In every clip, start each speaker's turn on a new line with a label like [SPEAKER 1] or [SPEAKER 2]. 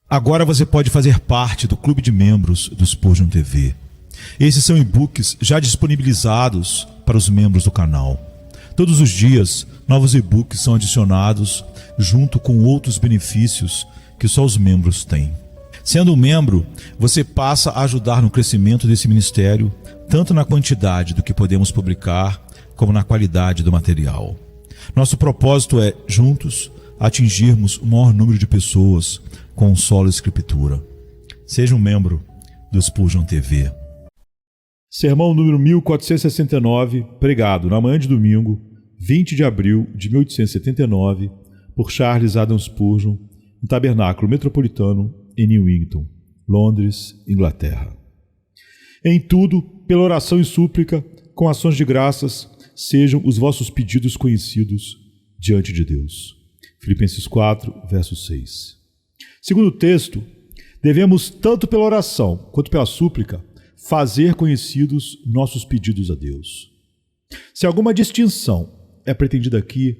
[SPEAKER 1] Agora você pode fazer parte do clube de membros do Spurgeon TV. Esses são e-books já disponibilizados para os membros do canal. Todos os dias, novos e-books são adicionados junto com outros benefícios que só os membros têm. Sendo um membro, você passa a ajudar no crescimento desse ministério, tanto na quantidade do que podemos publicar, como na qualidade do material. Nosso propósito é, juntos, atingirmos o maior número de pessoas com solo escritura. Seja um membro do Spurgeon TV. Sermão número 1469, pregado na manhã de domingo, 20 de abril de 1879, por Charles Haddon Spurgeon, no Tabernáculo Metropolitano em Newington, Londres, Inglaterra. Em tudo, pela oração e súplica, com ações de graças, sejam os vossos pedidos conhecidos diante de Deus. Filipenses 4, verso 6. Segundo o texto, devemos, tanto pela oração quanto pela súplica, fazer conhecidos nossos pedidos a Deus. Se alguma distinção é pretendida aqui,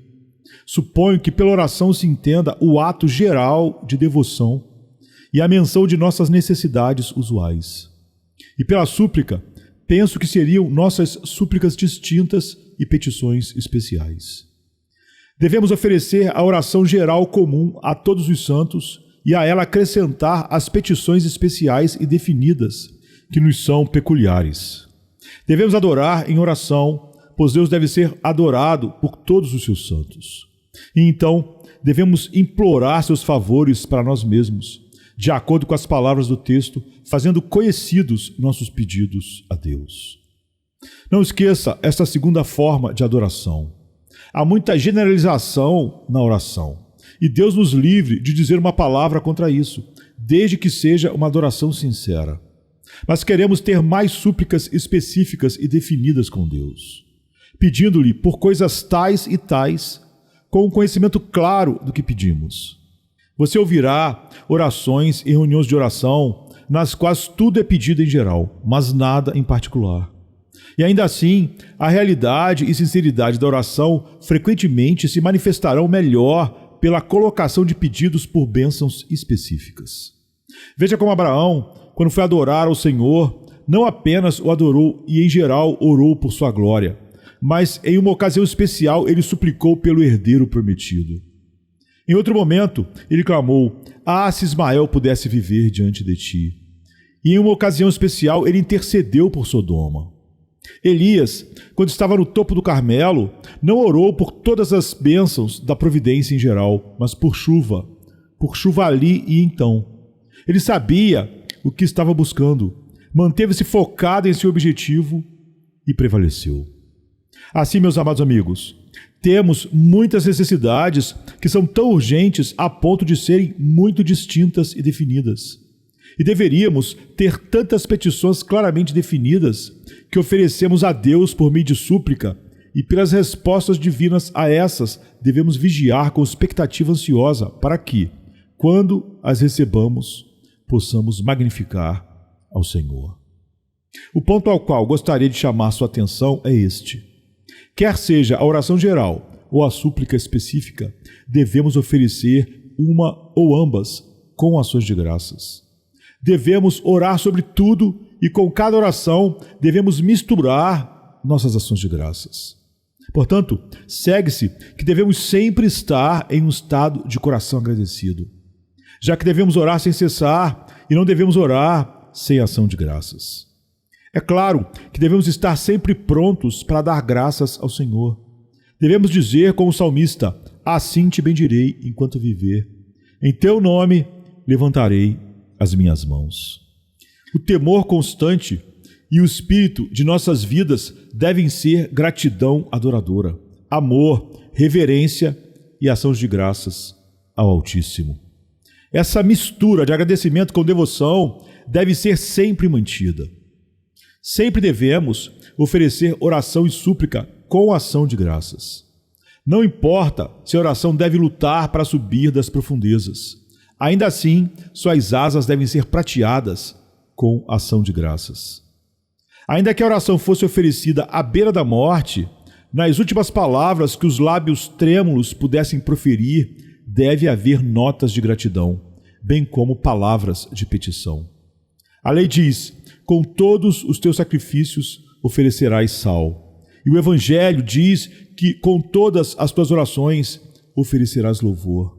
[SPEAKER 1] suponho que pela oração se entenda o ato geral de devoção e a menção de nossas necessidades usuais. E pela súplica, penso que seriam nossas súplicas distintas e petições especiais. Devemos oferecer a oração geral comum a todos os santos e a ela acrescentar as petições especiais e definidas que nos são peculiares. Devemos adorar em oração, pois Deus deve ser adorado por todos os seus santos. E então, devemos implorar seus favores para nós mesmos, de acordo com as palavras do texto, fazendo conhecidos nossos pedidos a Deus. Não esqueça esta segunda forma de adoração. Há muita generalização na oração, e Deus nos livre de dizer uma palavra contra isso, desde que seja uma adoração sincera. Mas queremos ter mais súplicas específicas e definidas com Deus, pedindo-lhe por coisas tais e tais, com um conhecimento claro do que pedimos. Você ouvirá orações e reuniões de oração nas quais tudo é pedido em geral, mas nada em particular. E ainda assim, a realidade e sinceridade da oração frequentemente se manifestarão melhor pela colocação de pedidos por bênçãos específicas. Veja como Abraão, quando foi adorar ao Senhor, não apenas o adorou e em geral orou por sua glória, mas em uma ocasião especial ele suplicou pelo herdeiro prometido. Em outro momento, ele clamou: "Ah, se Ismael pudesse viver diante de ti." E em uma ocasião especial, ele intercedeu por Sodoma. Elias, quando estava no topo do Carmelo, não orou por todas as bênçãos da providência em geral, mas por chuva ali e então. Ele sabia o que estava buscando, manteve-se focado em seu objetivo e prevaleceu. Assim, meus amados amigos, temos muitas necessidades que são tão urgentes a ponto de serem muito distintas e definidas. E deveríamos ter tantas petições claramente definidas que oferecemos a Deus por meio de súplica, e pelas respostas divinas a essas devemos vigiar com expectativa ansiosa para que, quando as recebamos, possamos magnificar ao Senhor. O ponto ao qual gostaria de chamar sua atenção é este. Quer seja a oração geral ou a súplica específica, devemos oferecer uma ou ambas com ações de graças. Devemos orar sobre tudo e com cada oração devemos misturar nossas ações de graças. Portanto, segue-se que devemos sempre estar em um estado de coração agradecido, já que devemos orar sem cessar e não devemos orar sem ação de graças. É claro que devemos estar sempre prontos para dar graças ao Senhor. Devemos dizer como o salmista: "Assim te bendirei enquanto viver. Em teu nome levantarei as minhas mãos." O temor constante e o espírito de nossas vidas devem ser gratidão adoradora, amor, reverência e ações de graças ao Altíssimo. Essa mistura de agradecimento com devoção deve ser sempre mantida. Sempre devemos oferecer oração e súplica com ação de graças. Não importa se a oração deve lutar para subir das profundezas. Ainda assim, suas asas devem ser prateadas com ação de graças. Ainda que a oração fosse oferecida à beira da morte, nas últimas palavras que os lábios trêmulos pudessem proferir, deve haver notas de gratidão, bem como palavras de petição. A lei diz: com todos os teus sacrifícios oferecerás sal. E o Evangelho diz que com todas as tuas orações oferecerás louvor.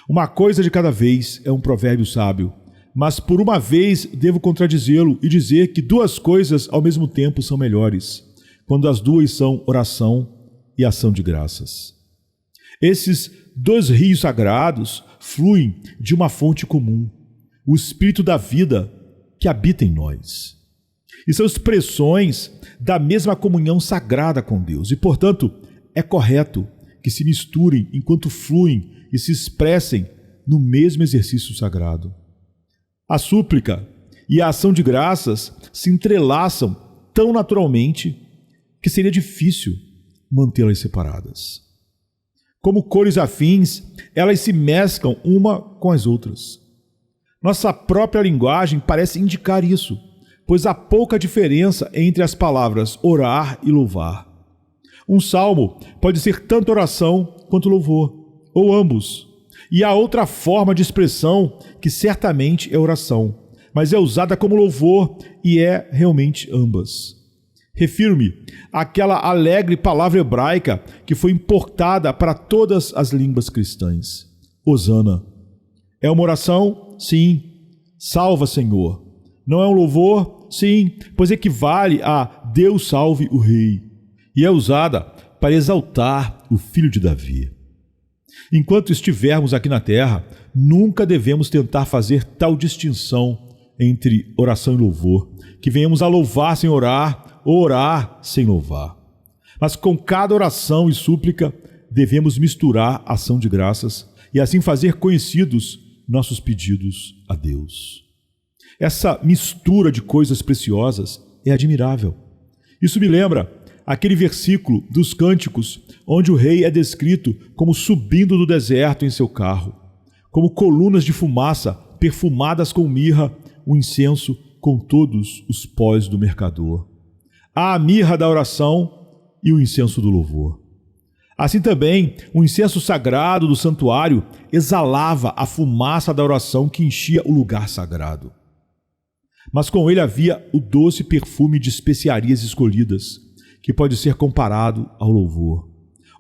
[SPEAKER 1] Uma coisa de cada vez é um provérbio sábio, mas por uma vez devo contradizê-lo e dizer que duas coisas ao mesmo tempo são melhores, quando as duas são oração e ação de graças. Esses dois rios sagrados fluem de uma fonte comum, o Espírito da vida que habita em nós. E são expressões da mesma comunhão sagrada com Deus. E, portanto, é correto que se misturem enquanto fluem e se expressem no mesmo exercício sagrado. A súplica e a ação de graças se entrelaçam tão naturalmente que seria difícil mantê-las separadas. Como cores afins, elas se mesclam uma com as outras. Nossa própria linguagem parece indicar isso, pois há pouca diferença entre as palavras orar e louvar. Um salmo pode ser tanto oração quanto louvor, ou ambos. E há outra forma de expressão que certamente é oração, mas é usada como louvor e é realmente ambas. Refiro-me àquela alegre palavra hebraica que foi importada para todas as línguas cristãs. Hosana. É uma oração? Sim. Salva, Senhor. Não é um louvor? Sim, pois equivale a Deus salve o Rei. E é usada para exaltar o Filho de Davi. Enquanto estivermos aqui na terra, nunca devemos tentar fazer tal distinção entre oração e louvor, que venhamos a louvar sem orar ou orar sem louvar. Mas com cada oração e súplica, devemos misturar ação de graças e assim fazer conhecidos nossos pedidos a Deus. Essa mistura de coisas preciosas é admirável. Isso me lembra aquele versículo dos Cânticos, onde o rei é descrito como subindo do deserto em seu carro, como colunas de fumaça perfumadas com mirra, o incenso com todos os pós do mercador. Há a mirra da oração e o incenso do louvor. Assim também, o incenso sagrado do santuário exalava a fumaça da oração que enchia o lugar sagrado. Mas com ele havia o doce perfume de especiarias escolhidas, que pode ser comparado ao louvor.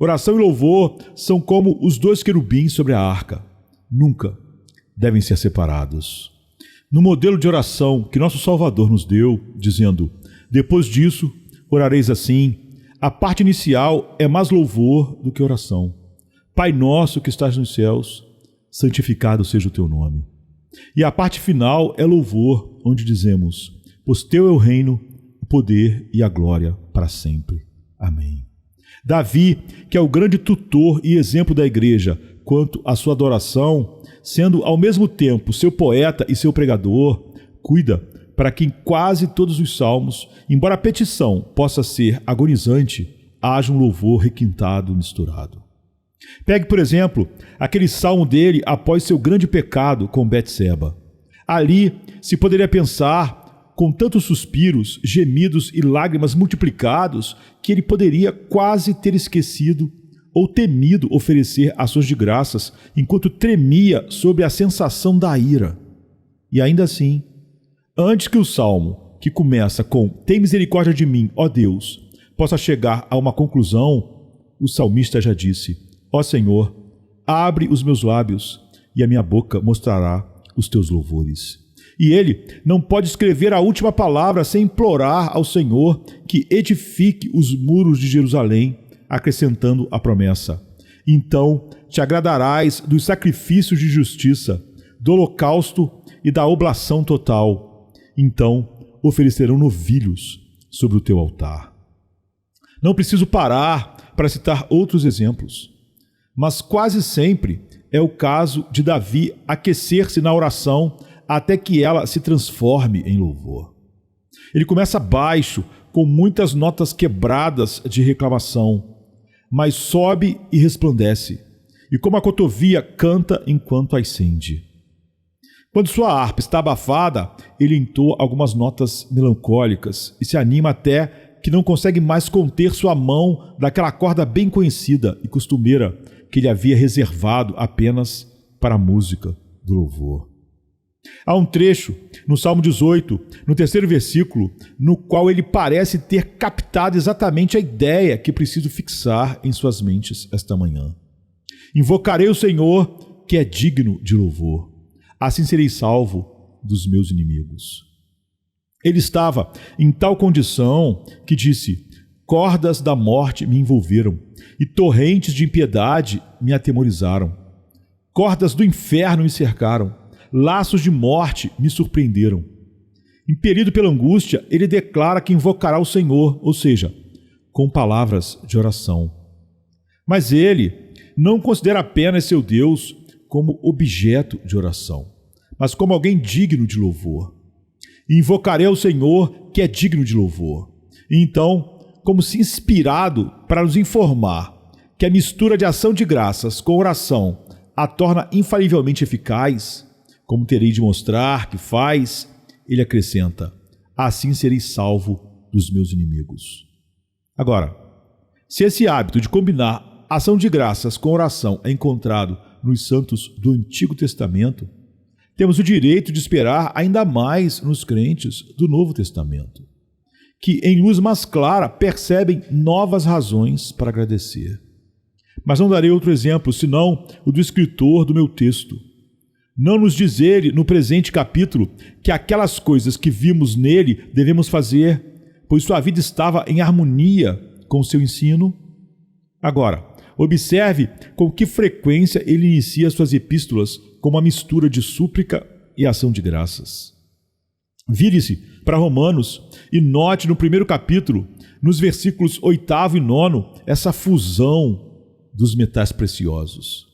[SPEAKER 1] Oração e louvor são como os dois querubins sobre a arca. Nunca devem ser separados. No modelo de oração que nosso Salvador nos deu, dizendo: depois disso, orareis assim, a parte inicial é mais louvor do que oração. Pai nosso que estás nos céus, santificado seja o teu nome. E a parte final é louvor, onde dizemos: pois teu é o reino, o poder e a glória para sempre. Amém. Davi, que é o grande tutor e exemplo da igreja quanto à sua adoração, sendo ao mesmo tempo seu poeta e seu pregador, cuida para que em quase todos os salmos, embora a petição possa ser agonizante, haja um louvor requintado misturado. Pegue, por exemplo, aquele salmo dele após seu grande pecado com Betseba. Ali se poderia pensar, com tantos suspiros, gemidos e lágrimas multiplicados, que ele poderia quase ter esquecido ou temido oferecer ações de graças enquanto tremia sob a sensação da ira. E ainda assim, antes que o salmo, que começa com "Tem misericórdia de mim, ó Deus", possa chegar a uma conclusão, o salmista já disse: "Ó Senhor, abre os meus lábios e a minha boca mostrará os teus louvores." E ele não pode escrever a última palavra sem implorar ao Senhor que edifique os muros de Jerusalém, acrescentando a promessa: "Então te agradarás dos sacrifícios de justiça, do holocausto e da oblação total. Então oferecerão novilhos sobre o teu altar." Não preciso parar para citar outros exemplos, mas quase sempre é o caso de Davi aquecer-se na oração até que ela se transforme em louvor. Ele começa baixo, com muitas notas quebradas de reclamação, mas sobe e resplandece, e como a cotovia canta enquanto ascende. Quando sua harpa está abafada, ele entoa algumas notas melancólicas e se anima até que não consegue mais conter sua mão daquela corda bem conhecida e costumeira que ele havia reservado apenas para a música do louvor. Há um trecho no Salmo 18, no 3º versículo, no qual ele parece ter captado exatamente a ideia que preciso fixar em suas mentes esta manhã. Invocarei o Senhor, que é digno de louvor. Assim serei salvo dos meus inimigos. Ele estava em tal condição que disse: cordas da morte me envolveram e torrentes de impiedade me atemorizaram. Cordas do inferno me cercaram, laços de morte me surpreenderam. Impelido pela angústia, ele declara que invocará o Senhor, ou seja, com palavras de oração. Mas ele não considera apenas seu Deus como objeto de oração, mas como alguém digno de louvor. E invocarei ao Senhor, que é digno de louvor. E então, como se inspirado para nos informar que a mistura de ação de graças com oração a torna infalivelmente eficaz, como terei de mostrar que faz, ele acrescenta: assim serei salvo dos meus inimigos. Agora, se esse hábito de combinar ação de graças com oração é encontrado nos santos do Antigo Testamento, temos o direito de esperar ainda mais nos crentes do Novo Testamento, que em luz mais clara percebem novas razões para agradecer. Mas não darei outro exemplo, senão o do escritor do meu texto. Não nos diz ele, no presente capítulo, que aquelas coisas que vimos nele devemos fazer, pois sua vida estava em harmonia com o seu ensino? Agora, observe com que frequência ele inicia suas epístolas com uma mistura de súplica e ação de graças. Vire-se para Romanos e note no primeiro capítulo, nos versículos 8º e 9º, essa fusão dos metais preciosos.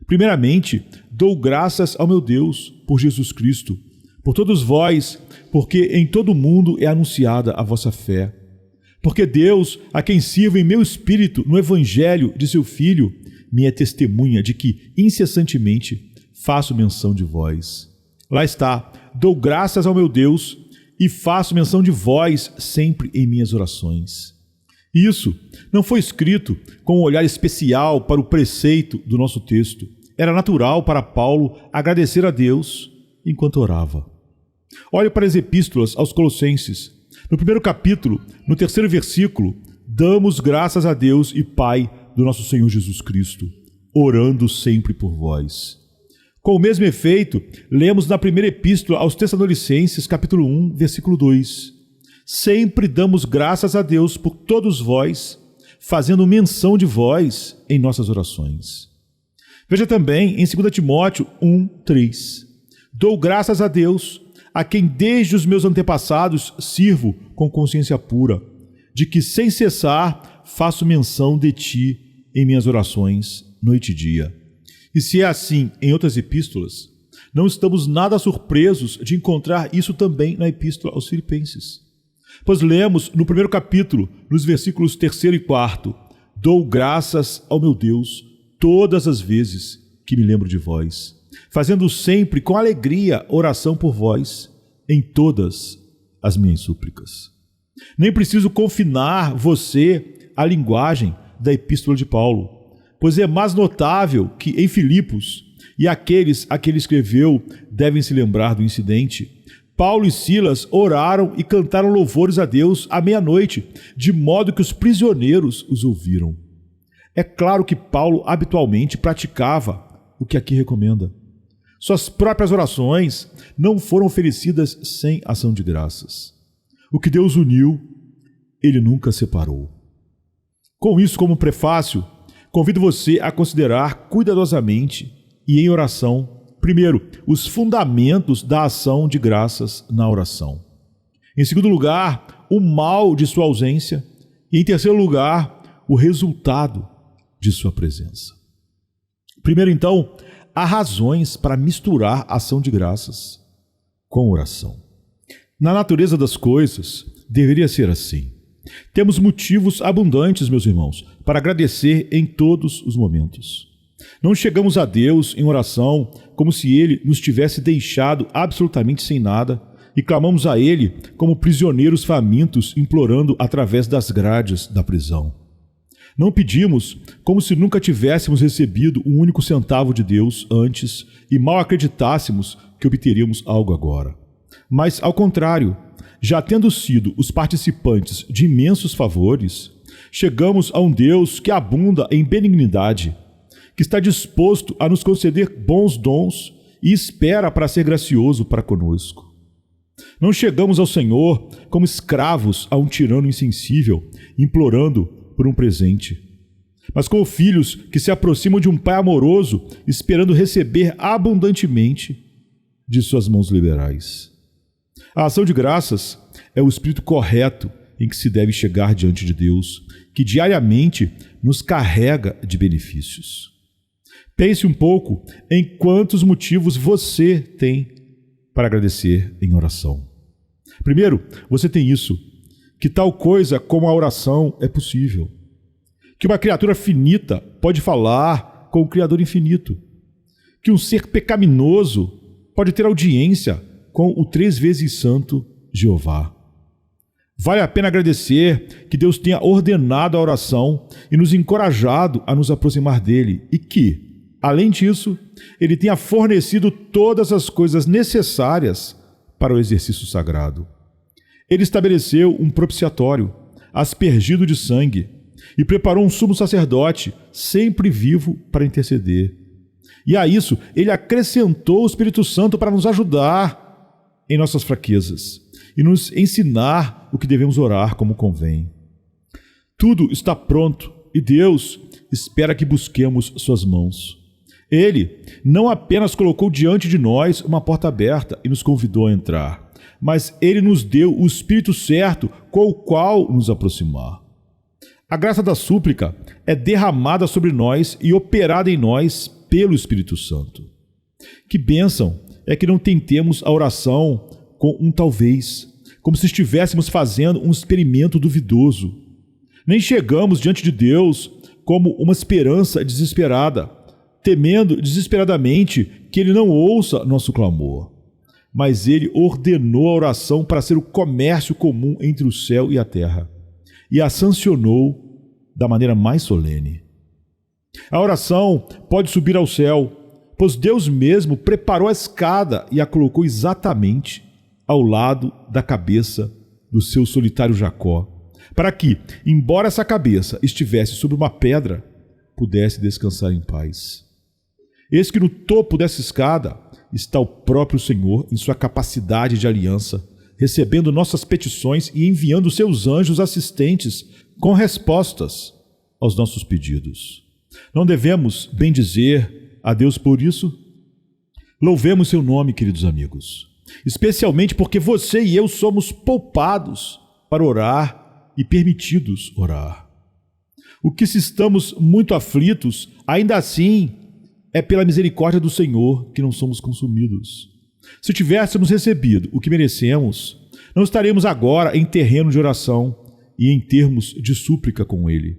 [SPEAKER 1] Primeiramente, dou graças ao meu Deus por Jesus Cristo, por todos vós, porque em todo o mundo é anunciada a vossa fé. Porque Deus, a quem sirvo em meu espírito no evangelho de seu Filho, me é testemunha de que incessantemente faço menção de vós. Lá está, dou graças ao meu Deus e faço menção de vós sempre em minhas orações. Isso não foi escrito com um olhar especial para o preceito do nosso texto. Era natural para Paulo agradecer a Deus enquanto orava. Olhe para as epístolas aos Colossenses. No primeiro capítulo, no 3º versículo, damos graças a Deus e Pai do nosso Senhor Jesus Cristo, orando sempre por vós. Com o mesmo efeito, lemos na primeira epístola aos Tessalonicenses, capítulo 1, versículo 2. Sempre damos graças a Deus por todos vós, fazendo menção de vós em nossas orações. Veja também em 2 Timóteo 1, 3. Dou graças a Deus, a quem desde os meus antepassados sirvo com consciência pura, de que sem cessar faço menção de ti em minhas orações, noite e dia. E se é assim em outras epístolas, não estamos nada surpresos de encontrar isso também na epístola aos Filipenses. Pois lemos no primeiro capítulo, nos versículos 3º e 4º, dou graças ao meu Deus todas as vezes que me lembro de vós, fazendo sempre com alegria oração por vós em todas as minhas súplicas. Nem preciso confinar você à linguagem da epístola de Paulo, pois é mais notável que em Filipos, e aqueles a que ele escreveu devem se lembrar do incidente, Paulo e Silas oraram e cantaram louvores a Deus à meia-noite, de modo que os prisioneiros os ouviram. É claro que Paulo habitualmente praticava o que aqui recomenda. Suas próprias orações não foram oferecidas sem ação de graças. O que Deus uniu, ele nunca separou. Com isso como prefácio, convido você a considerar cuidadosamente e em oração, primeiro, os fundamentos da ação de graças na oração. Em segundo lugar, o mal de sua ausência. E em terceiro lugar, o resultado de sua presença. Primeiro, então, há razões para misturar ação de graças com oração. Na natureza das coisas, deveria ser assim. Temos motivos abundantes, meus irmãos, para agradecer em todos os momentos. Não chegamos a Deus em oração como se Ele nos tivesse deixado absolutamente sem nada e clamamos a Ele como prisioneiros famintos implorando através das grades da prisão. Não pedimos como se nunca tivéssemos recebido um único centavo de Deus antes e mal acreditássemos que obteríamos algo agora. Mas, ao contrário, já tendo sido os participantes de imensos favores, chegamos a um Deus que abunda em benignidade, que está disposto a nos conceder bons dons e espera para ser gracioso para conosco. Não chegamos ao Senhor como escravos a um tirano insensível, implorando por um presente, mas como filhos que se aproximam de um Pai amoroso, esperando receber abundantemente de suas mãos liberais. A ação de graças é o espírito correto em que se deve chegar diante de Deus, que diariamente nos carrega de benefícios. Pense um pouco em quantos motivos você tem para agradecer em oração. Primeiro, você tem isso, que tal coisa como a oração é possível. Que uma criatura finita pode falar com o Criador infinito. Que um ser pecaminoso pode ter audiência com o 3 vezes santo Jeová. Vale a pena agradecer que Deus tenha ordenado a oração e nos encorajado a nos aproximar dele e que, além disso, ele tenha fornecido todas as coisas necessárias para o exercício sagrado. Ele estabeleceu um propiciatório, aspergido de sangue, e preparou um sumo sacerdote, sempre vivo para interceder. E a isso, ele acrescentou o Espírito Santo para nos ajudar em nossas fraquezas e nos ensinar o que devemos orar como convém. Tudo está pronto e Deus espera que busquemos suas mãos. Ele não apenas colocou diante de nós uma porta aberta e nos convidou a entrar, mas ele nos deu o Espírito certo com o qual nos aproximar. A graça da súplica é derramada sobre nós e operada em nós pelo Espírito Santo. Que bênção é que não tentemos a oração com um talvez, como se estivéssemos fazendo um experimento duvidoso. Nem chegamos diante de Deus como uma esperança desesperada, temendo desesperadamente que Ele não ouça nosso clamor. Mas Ele ordenou a oração para ser o comércio comum entre o céu e a terra, e a sancionou da maneira mais solene. A oração pode subir ao céu, pois Deus mesmo preparou a escada e a colocou exatamente ao lado da cabeça do seu solitário Jacó, para que, embora essa cabeça estivesse sobre uma pedra, pudesse descansar em paz. Eis que no topo dessa escada está o próprio Senhor em sua capacidade de aliança, recebendo nossas petições e enviando seus anjos assistentes com respostas aos nossos pedidos. Não devemos bendizer a Deus por isso? Louvemos seu nome, queridos amigos, especialmente porque você e eu somos poupados para orar e permitidos orar. O que, se estamos muito aflitos, ainda assim é pela misericórdia do Senhor que não somos consumidos. Se tivéssemos recebido o que merecemos, não estaremos agora em terreno de oração e em termos de súplica com Ele.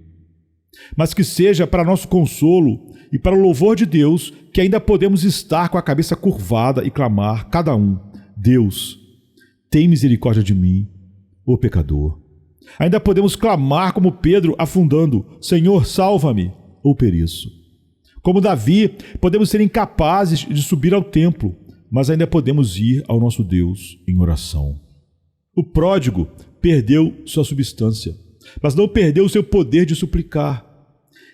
[SPEAKER 1] Mas que seja para nosso consolo e para o louvor de Deus que ainda podemos estar com a cabeça curvada e clamar cada um: Deus, tem misericórdia de mim, ô pecador. Ainda podemos clamar como Pedro afundando: Senhor, salva-me, ou pereço. Como Davi, podemos ser incapazes de subir ao templo, mas ainda podemos ir ao nosso Deus em oração. O pródigo perdeu sua substância, mas não perdeu o seu poder de suplicar.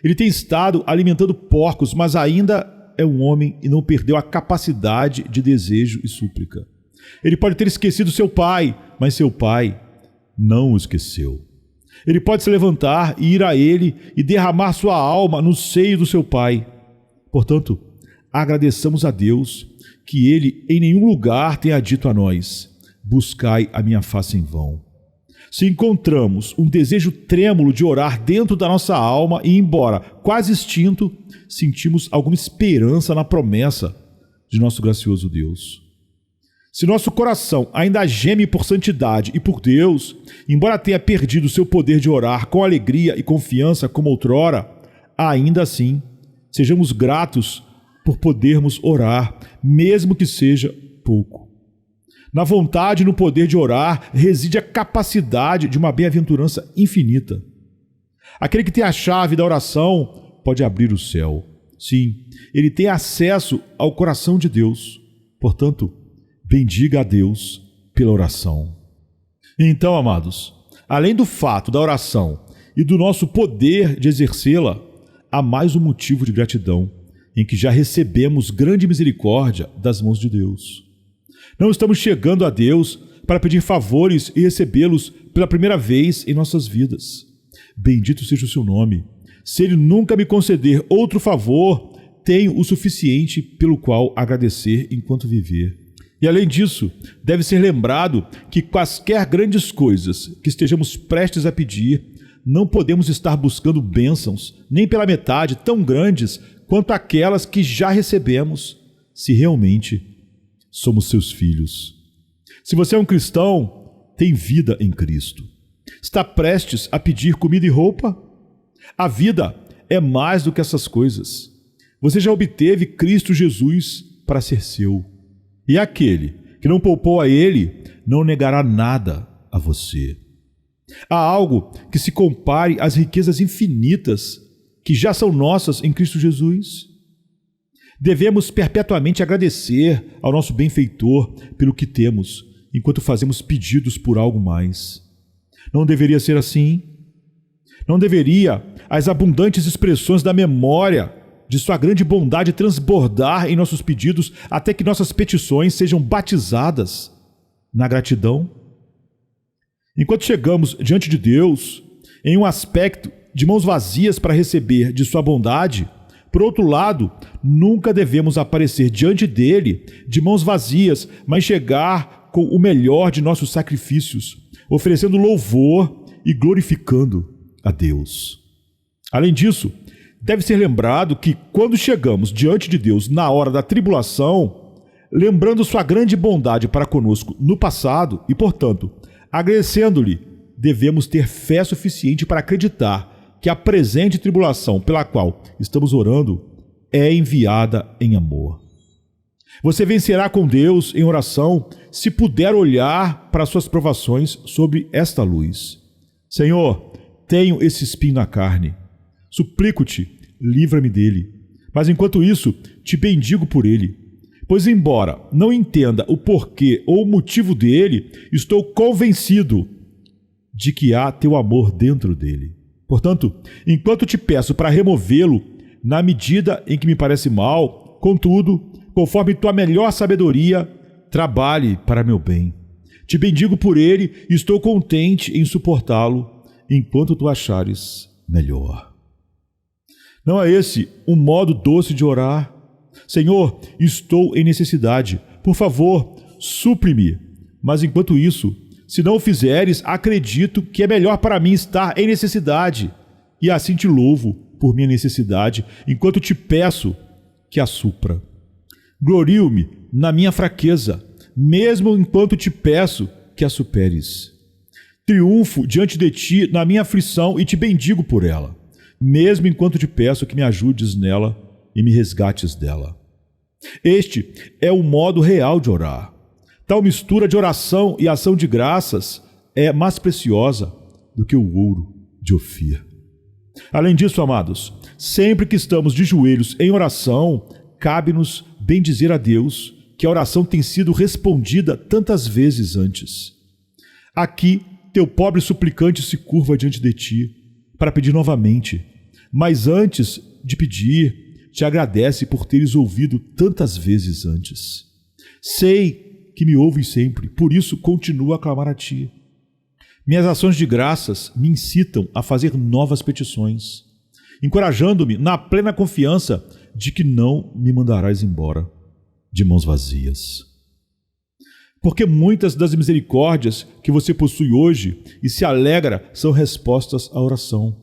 [SPEAKER 1] Ele tem estado alimentando porcos, mas ainda é um homem e não perdeu a capacidade de desejo e súplica. Ele pode ter esquecido seu pai, mas seu pai não o esqueceu. Ele pode se levantar e ir a ele e derramar sua alma no seio do seu pai. Portanto, agradeçamos a Deus que Ele em nenhum lugar tenha dito a nós: buscai a minha face em vão. Se encontramos um desejo trêmulo de orar dentro da nossa alma e, embora quase extinto, sentimos alguma esperança na promessa de nosso gracioso Deus. Se nosso coração ainda geme por santidade e por Deus, embora tenha perdido seu poder de orar com alegria e confiança como outrora, ainda assim, sejamos gratos por podermos orar, mesmo que seja pouco. Na vontade e no poder de orar reside a capacidade de uma bem-aventurança infinita. Aquele que tem a chave da oração pode abrir o céu. Sim, ele tem acesso ao coração de Deus. Portanto, bendiga a Deus pela oração. Então, amados, além do fato da oração e do nosso poder de exercê-la, há mais um motivo de gratidão, em que já recebemos grande misericórdia das mãos de Deus. Não estamos chegando a Deus para pedir favores e recebê-los pela primeira vez em nossas vidas. Bendito seja o seu nome. Se Ele nunca me conceder outro favor, tenho o suficiente pelo qual agradecer enquanto viver. E além disso, deve ser lembrado que quaisquer grandes coisas que estejamos prestes a pedir, não podemos estar buscando bênçãos, nem pela metade tão grandes quanto aquelas que já recebemos, se realmente somos seus filhos. Se você é um cristão, tem vida em Cristo. Está prestes a pedir comida e roupa? A vida é mais do que essas coisas. Você já obteve Cristo Jesus para ser seu. E aquele que não poupou a Ele não negará nada a você. Há algo que se compare às riquezas infinitas que já são nossas em Cristo Jesus? Devemos perpetuamente agradecer ao nosso benfeitor pelo que temos, enquanto fazemos pedidos por algo mais. Não deveria ser assim? Não deveria as abundantes expressões da memória de sua grande bondade transbordar em nossos pedidos até que nossas petições sejam batizadas na gratidão? Enquanto chegamos diante de Deus em um aspecto de mãos vazias para receber de sua bondade, por outro lado, nunca devemos aparecer diante dele de mãos vazias, mas chegar com o melhor de nossos sacrifícios, oferecendo louvor e glorificando a Deus. Além disso, deve ser lembrado que quando chegamos diante de Deus na hora da tribulação, lembrando sua grande bondade para conosco no passado e, portanto, agradecendo-lhe, devemos ter fé suficiente para acreditar que a presente tribulação pela qual estamos orando é enviada em amor. Você vencerá com Deus em oração se puder olhar para suas provações sob esta luz. Senhor, tenho esse espinho na carne. Suplico-te, livra-me dele. Mas enquanto isso, te bendigo por ele. Pois embora não entenda o porquê ou o motivo dele, estou convencido de que há teu amor dentro dele. Portanto, enquanto te peço para removê-lo, na medida em que me parece mal, contudo, conforme tua melhor sabedoria, trabalhe para meu bem. Te bendigo por ele e estou contente em suportá-lo, enquanto tu achares melhor. Não é esse um modo doce de orar? Senhor, estou em necessidade. Por favor, supre-me. Mas enquanto isso, se não o fizeres, acredito que é melhor para mim estar em necessidade. E assim te louvo por minha necessidade, enquanto te peço que a supra. Glorio-me na minha fraqueza, mesmo enquanto te peço que a superes. Triunfo diante de ti na minha aflição e te bendigo por ela, mesmo enquanto te peço que me ajudes nela e me resgates dela. Este é o modo real de orar. Tal mistura de oração e ação de graças é mais preciosa do que o ouro de Ofir. Além disso, amados, sempre que estamos de joelhos em oração, cabe-nos bendizer a Deus, que a oração tem sido respondida tantas vezes antes. Aqui, teu pobre suplicante se curva diante de ti para pedir novamente, mas antes de pedir, te agradece por teres ouvido tantas vezes antes. Sei que me ouves sempre, por isso continuo a clamar a ti. Minhas ações de graças me incitam a fazer novas petições, encorajando-me na plena confiança de que não me mandarás embora de mãos vazias. Porque muitas das misericórdias que você possui hoje e se alegra são respostas à oração.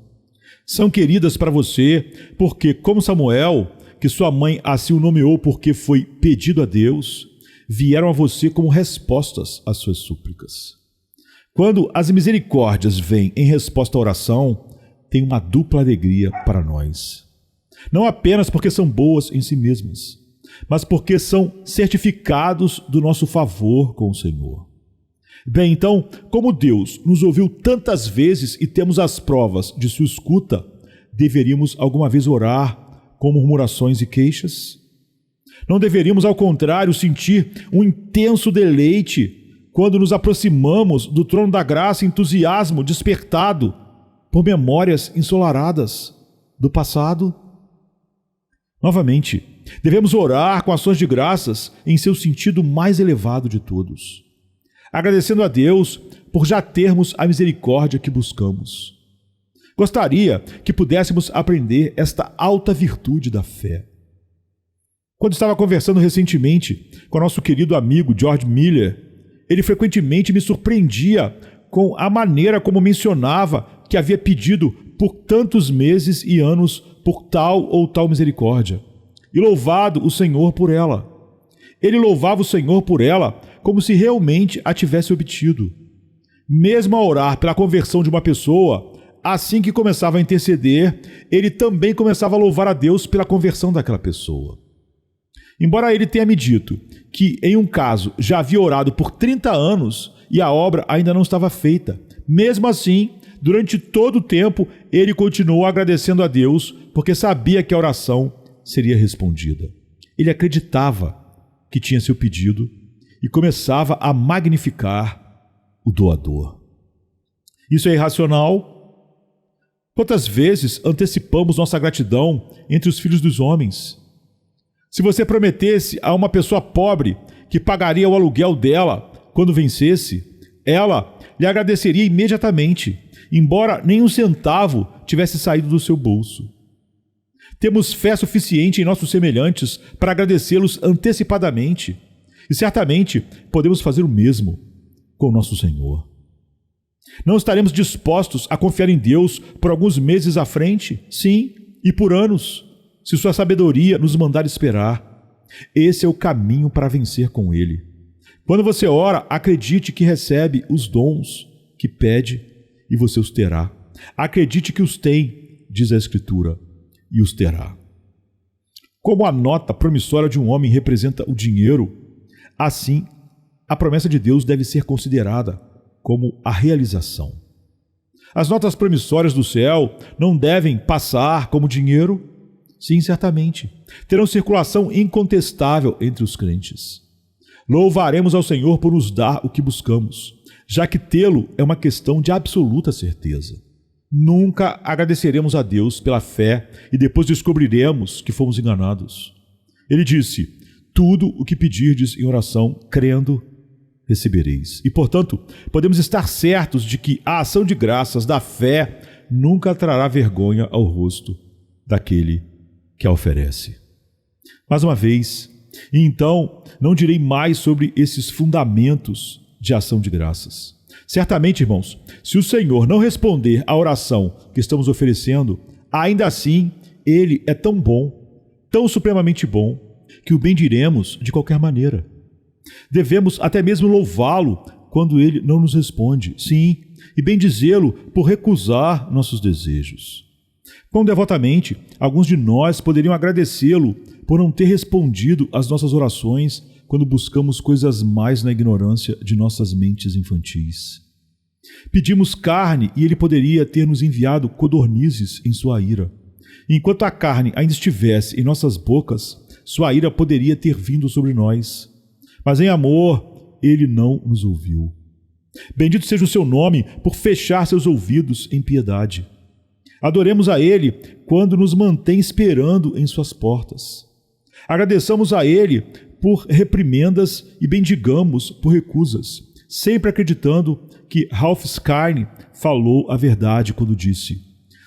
[SPEAKER 1] São queridas para você porque, como Samuel, que sua mãe assim o nomeou porque foi pedido a Deus, vieram a você como respostas às suas súplicas. Quando as misericórdias vêm em resposta à oração, tem uma dupla alegria para nós. Não apenas porque são boas em si mesmas, mas porque são certificados do nosso favor com o Senhor. Bem, então, como Deus nos ouviu tantas vezes e temos as provas de sua escuta, deveríamos alguma vez orar com murmurações e queixas? Não deveríamos, ao contrário, sentir um intenso deleite quando nos aproximamos do trono da graça, entusiasmo despertado por memórias ensolaradas do passado? Novamente, devemos orar com ações de graças em seu sentido mais elevado de todos, agradecendo a Deus por já termos a misericórdia que buscamos. Gostaria que pudéssemos aprender esta alta virtude da fé. Quando estava conversando recentemente com nosso querido amigo George Miller, ele frequentemente me surpreendia com a maneira como mencionava que havia pedido por tantos meses e anos por tal ou tal misericórdia, e louvado o Senhor por ela. Ele louvava o Senhor por ela como se realmente a tivesse obtido. Mesmo a orar pela conversão de uma pessoa, assim que começava a interceder, ele também começava a louvar a Deus pela conversão daquela pessoa. Embora ele tenha me dito que, em um caso, já havia orado por 30 anos e a obra ainda não estava feita, mesmo assim, durante todo o tempo, ele continuou agradecendo a Deus porque sabia que a oração seria respondida. Ele acreditava que tinha seu pedido e começava a magnificar o doador. Isso é irracional? Quantas vezes antecipamos nossa gratidão entre os filhos dos homens? Se você prometesse a uma pessoa pobre que pagaria o aluguel dela quando vencesse, ela lhe agradeceria imediatamente, embora nem um centavo tivesse saído do seu bolso. Temos fé suficiente em nossos semelhantes para agradecê-los antecipadamente, e certamente podemos fazer o mesmo com nosso Senhor. Não estaremos dispostos a confiar em Deus por alguns meses à frente? Sim, e por anos, se sua sabedoria nos mandar esperar. Esse é o caminho para vencer com Ele. Quando você ora, acredite que recebe os dons que pede e você os terá. Acredite que os tem, diz a Escritura, e os terá. Como a nota promissória de um homem representa o dinheiro, assim a promessa de Deus deve ser considerada como a realização. As notas promissórias do céu não devem passar como dinheiro? Sim, certamente. Terão circulação incontestável entre os crentes. Louvaremos ao Senhor por nos dar o que buscamos, já que tê-lo é uma questão de absoluta certeza. Nunca agradeceremos a Deus pela fé e depois descobriremos que fomos enganados. Ele disse: tudo o que pedirdes em oração, crendo, recebereis. E, portanto, podemos estar certos de que a ação de graças da fé nunca trará vergonha ao rosto daquele que a oferece. Mais uma vez, e então não direi mais sobre esses fundamentos de ação de graças. Certamente, irmãos, se o Senhor não responder à oração que estamos oferecendo, ainda assim Ele é tão bom, tão supremamente bom, que o bendiremos de qualquer maneira. Devemos até mesmo louvá-lo quando Ele não nos responde, sim, e bendizê-lo por recusar nossos desejos. Quão devotamente, alguns de nós poderiam agradecê-lo por não ter respondido às nossas orações quando buscamos coisas mais na ignorância de nossas mentes infantis. Pedimos carne e ele poderia ter nos enviado codornizes em sua ira. Enquanto a carne ainda estivesse em nossas bocas, sua ira poderia ter vindo sobre nós. Mas em amor, ele não nos ouviu. Bendito seja o seu nome por fechar seus ouvidos em piedade. Adoremos a Ele quando nos mantém esperando em suas portas. Agradeçamos a Ele por reprimendas e bendigamos por recusas, sempre acreditando que Ralph Stein falou a verdade quando disse: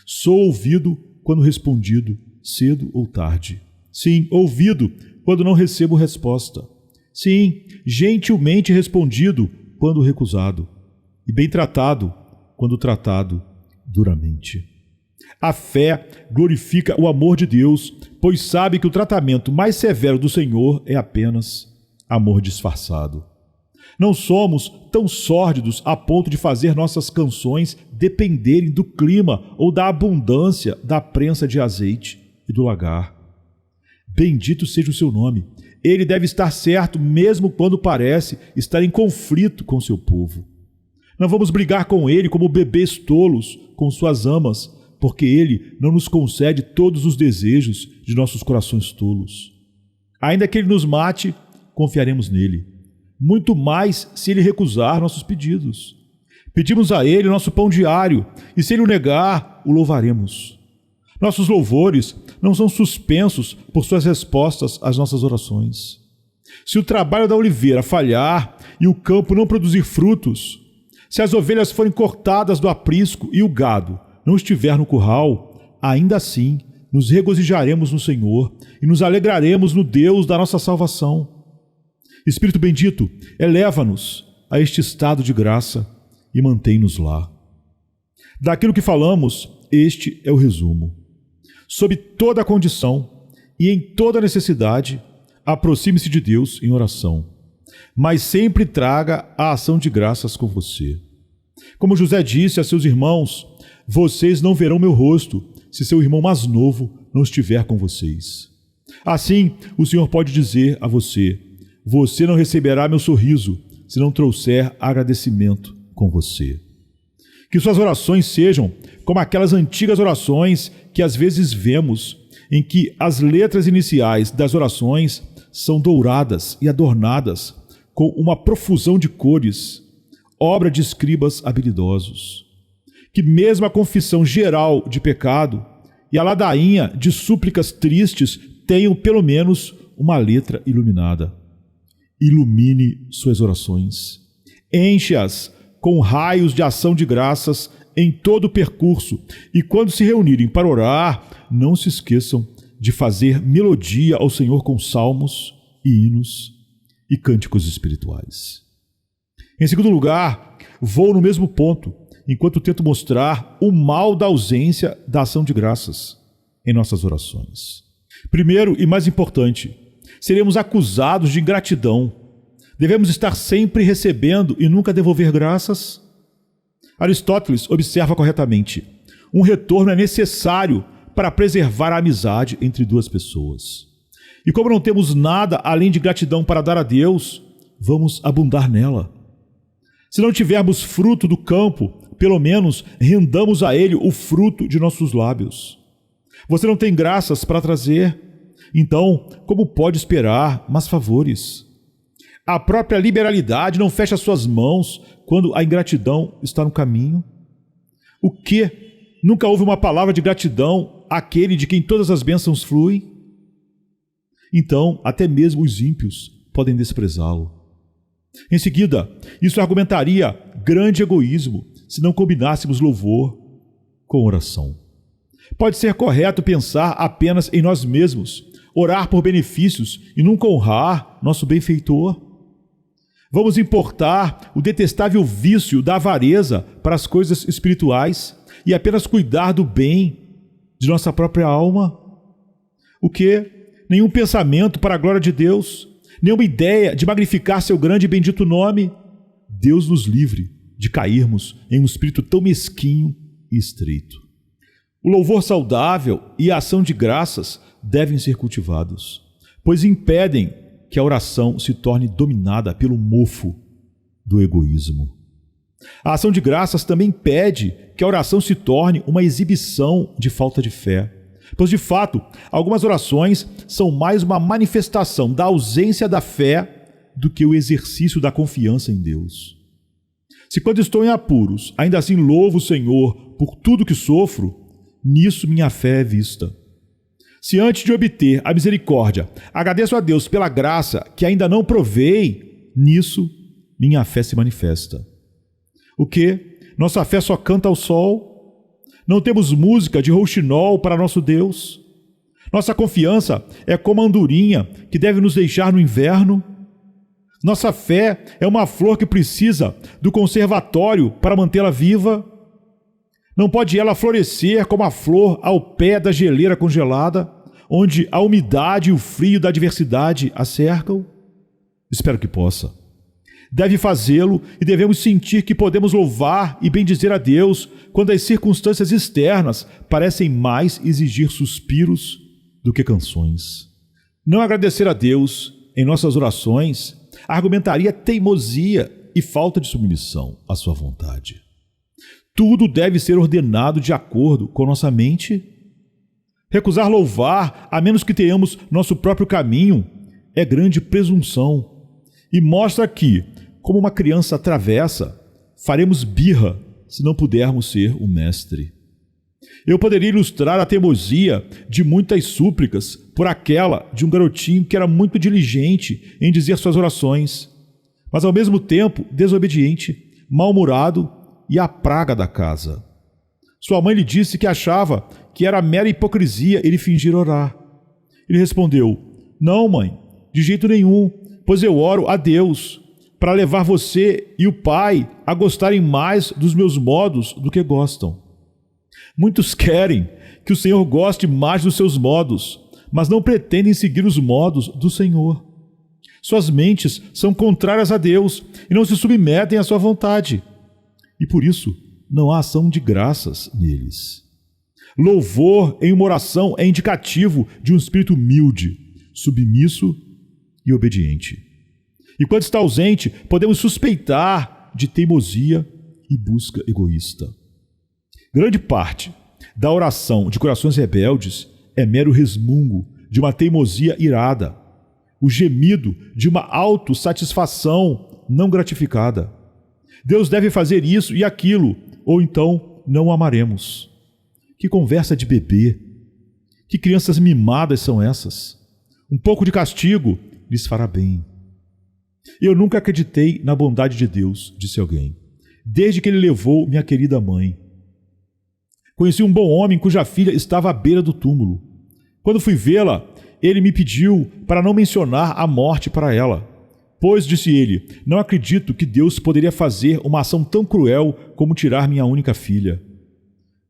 [SPEAKER 1] sou ouvido quando respondido, cedo ou tarde. Sim, ouvido quando não recebo resposta. Sim, gentilmente respondido quando recusado, e bem tratado quando tratado duramente. A fé glorifica o amor de Deus, pois sabe que o tratamento mais severo do Senhor é apenas amor disfarçado. Não somos tão sórdidos a ponto de fazer nossas canções dependerem do clima ou da abundância da prensa de azeite e do lagar. Bendito seja o seu nome. ele deve estar certo mesmo quando parece estar em conflito com seu povo. Não vamos brigar com ele como bebês tolos com suas amas, porque ele não nos concede todos os desejos de nossos corações tolos. Ainda que ele nos mate, confiaremos nele. Muito mais se ele recusar nossos pedidos. Pedimos a ele nosso pão diário, e se ele o negar, o louvaremos. Nossos louvores não são suspensos por suas respostas às nossas orações. Se o trabalho da oliveira falhar e o campo não produzir frutos, se as ovelhas forem cortadas do aprisco e o gado não estiver no curral, ainda assim nos regozijaremos no Senhor e nos alegraremos no Deus da nossa salvação. Espírito bendito, eleva-nos a este estado de graça e mantém-nos lá. Daquilo que falamos, este é o resumo. Sob toda a condição e em toda necessidade, aproxime-se de Deus em oração, mas sempre traga a ação de graças com você. Como José disse a seus irmãos, vocês não verão meu rosto se seu irmão mais novo não estiver com vocês. Assim, o Senhor pode dizer a você, você não receberá meu sorriso se não trouxer agradecimento com você. Que suas orações sejam como aquelas antigas orações que às vezes vemos, em que as letras iniciais das orações são douradas e adornadas com uma profusão de cores, obra de escribas habilidosos. Que mesmo a confissão geral de pecado e a ladainha de súplicas tristes tenham pelo menos uma letra iluminada. Ilumine suas orações. Enche-as com raios de ação de graças em todo o percurso, e quando se reunirem para orar, não se esqueçam de fazer melodia ao Senhor com salmos e hinos e cânticos espirituais. Em segundo lugar, vou no mesmo ponto, enquanto tento mostrar o mal da ausência da ação de graças em nossas orações. Primeiro e mais importante, seremos acusados de ingratidão. Devemos estar sempre recebendo e nunca devolver graças? Aristóteles observa corretamente: um retorno é necessário para preservar a amizade entre duas pessoas. E como não temos nada além de gratidão para dar a Deus, vamos abundar nela. Se não tivermos fruto do campo, pelo menos rendamos a Ele o fruto de nossos lábios. Você não tem graças para trazer, então como pode esperar mais favores? A própria liberalidade não fecha suas mãos quando a ingratidão está no caminho. O quê? Nunca houve uma palavra de gratidão àquele de quem todas as bênçãos fluem? Então, até mesmo os ímpios podem desprezá-lo. Em seguida, isso argumentaria grande egoísmo se não combinássemos louvor com oração. Pode ser correto pensar apenas em nós mesmos, orar por benefícios e nunca honrar nosso benfeitor? Vamos importar o detestável vício da avareza para as coisas espirituais e apenas cuidar do bem de nossa própria alma? O quê? Nenhum pensamento para a glória de Deus? Nenhuma ideia de magnificar seu grande e bendito nome? Deus nos livre de cairmos em um espírito tão mesquinho e estreito. O louvor saudável e a ação de graças devem ser cultivados, pois impedem que a oração se torne dominada pelo mofo do egoísmo. A ação de graças também impede que a oração se torne uma exibição de falta de fé, pois, de fato, algumas orações são mais uma manifestação da ausência da fé do que o exercício da confiança em Deus. Se quando estou em apuros, ainda assim louvo o Senhor por tudo que sofro, nisso minha fé é vista. Se antes de obter a misericórdia, agradeço a Deus pela graça que ainda não provei, nisso minha fé se manifesta. O quê? Nossa fé só canta ao sol? Não temos música de rouxinol para nosso Deus? Nossa confiança é como a andorinha que deve nos deixar no inverno? Nossa fé é uma flor que precisa do conservatório para mantê-la viva? Não pode ela florescer como a flor ao pé da geleira congelada, onde a umidade e o frio da adversidade a cercam? Espero que possa. Deve fazê-lo e devemos sentir que podemos louvar e bendizer a Deus quando as circunstâncias externas parecem mais exigir suspiros do que canções. Não agradecer a Deus em nossas orações, argumentaria teimosia e falta de submissão à sua vontade. Tudo deve ser ordenado de acordo com nossa mente. Recusar louvar, a menos que tenhamos nosso próprio caminho, é grande presunção e mostra que, como uma criança travessa, faremos birra se não pudermos ser o mestre. Eu poderia ilustrar a teimosia de muitas súplicas por aquela de um garotinho que era muito diligente em dizer suas orações, mas ao mesmo tempo desobediente, mal-humorado e a praga da casa. Sua mãe lhe disse que achava que era mera hipocrisia ele fingir orar. Ele respondeu: "Não, mãe, de jeito nenhum, pois eu oro a Deus para levar você e o Pai a gostarem mais dos meus modos do que gostam. Muitos querem que o Senhor goste mais dos seus modos, mas não pretendem seguir os modos do Senhor. Suas mentes são contrárias a Deus e não se submetem à sua vontade. E por isso não há ação de graças neles. Louvor em uma oração é indicativo de um espírito humilde, submisso e obediente. E quando está ausente, podemos suspeitar de teimosia e busca egoísta. Grande parte da oração de corações rebeldes é mero resmungo de uma teimosia irada, o gemido de uma autossatisfação não gratificada. Deus deve fazer isso e aquilo, ou então não o amaremos. Que conversa de bebê! Que crianças mimadas são essas? Um pouco de castigo lhes fará bem. Eu nunca acreditei na bondade de Deus, disse alguém, desde que ele levou minha querida mãe. Conheci um bom homem cuja filha estava à beira do túmulo. Quando fui vê-la, ele me pediu para não mencionar a morte para ela. Pois, disse ele, não acredito que Deus poderia fazer uma ação tão cruel como tirar minha única filha.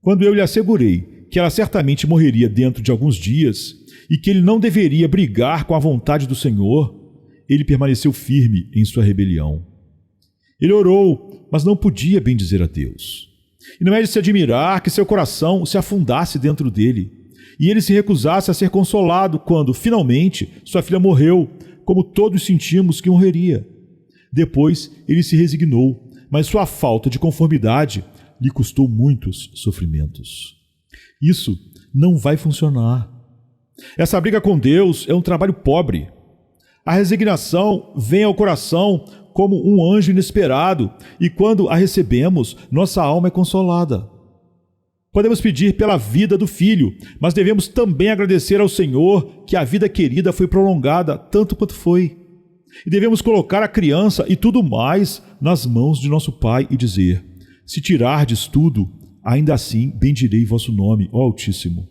[SPEAKER 1] Quando eu lhe assegurei que ela certamente morreria dentro de alguns dias e que ele não deveria brigar com a vontade do Senhor, ele permaneceu firme em sua rebelião. Ele orou, mas não podia bendizer a Deus. E não é de se admirar que seu coração se afundasse dentro dele, e ele se recusasse a ser consolado quando, finalmente, sua filha morreu, como todos sentimos que morreria. Depois, ele se resignou, mas sua falta de conformidade lhe custou muitos sofrimentos. Isso não vai funcionar. Essa briga com Deus é um trabalho pobre. A resignação vem ao coração como um anjo inesperado, e quando a recebemos, nossa alma é consolada. Podemos pedir pela vida do filho, mas devemos também agradecer ao Senhor que a vida querida foi prolongada tanto quanto foi. E devemos colocar a criança e tudo mais nas mãos de nosso Pai e dizer: se tirardes tudo, ainda assim bendirei vosso nome, ó Altíssimo.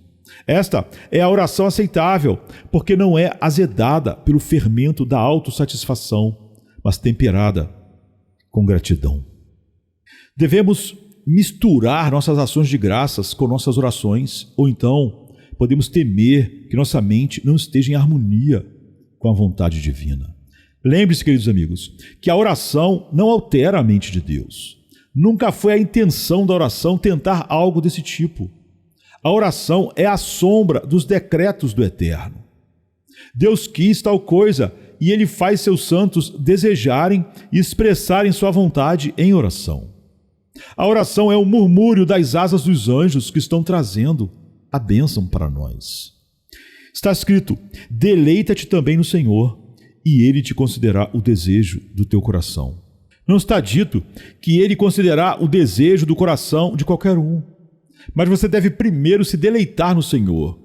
[SPEAKER 1] Esta é a oração aceitável, porque não é azedada pelo fermento da autossatisfação, mas temperada com gratidão. Devemos misturar nossas ações de graças com nossas orações, ou então podemos temer que nossa mente não esteja em harmonia com a vontade divina. Lembre-se, queridos amigos, que a oração não altera a mente de Deus. Nunca foi a intenção da oração tentar algo desse tipo. A oração é a sombra dos decretos do Eterno. Deus quis tal coisa e Ele faz seus santos desejarem e expressarem sua vontade em oração. A oração é o murmúrio das asas dos anjos que estão trazendo a bênção para nós. Está escrito: deleita-te também no Senhor, e Ele te concederá o desejo do teu coração. Não está dito que Ele concederá o desejo do coração de qualquer um. Mas você deve primeiro se deleitar no Senhor.